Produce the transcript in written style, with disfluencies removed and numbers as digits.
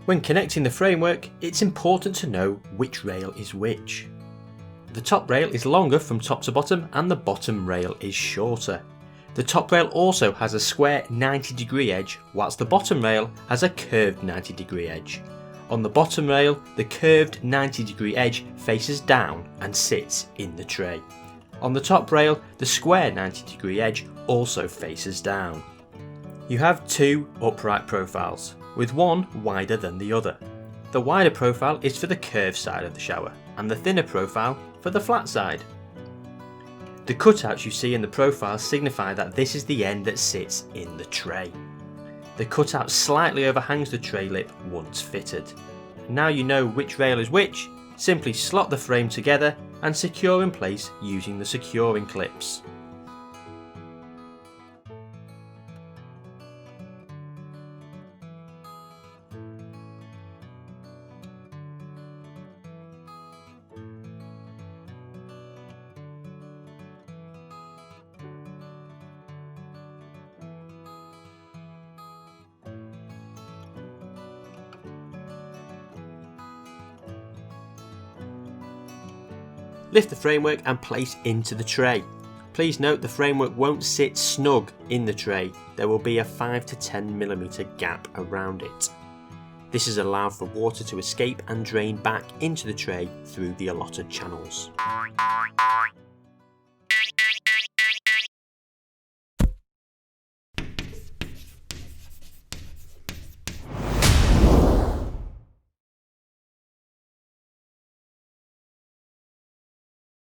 When connecting the framework, it's important to know which rail is which. The top rail is longer from top to bottom and the bottom rail is shorter. The top rail also has a square 90-degree edge, whilst the bottom rail has a curved 90-degree edge. On the bottom rail, the curved 90-degree edge faces down and sits in the tray. On the top rail, the square 90-degree edge also faces down. You have two upright profiles, with one wider than the other. The wider profile is for the curved side of the shower, and the thinner profile for the flat side. The cutouts you see in the profile signify that this is the end that sits in the tray. The cutout slightly overhangs the tray lip once fitted. Now you know which rail is which, simply slot the frame together and secure in place using the securing clips. Lift the framework and place into the tray. Please note the framework won't sit snug in the tray, there will be a 5 to 10mm gap around it. This is allowed for water to escape and drain back into the tray through the allotted channels.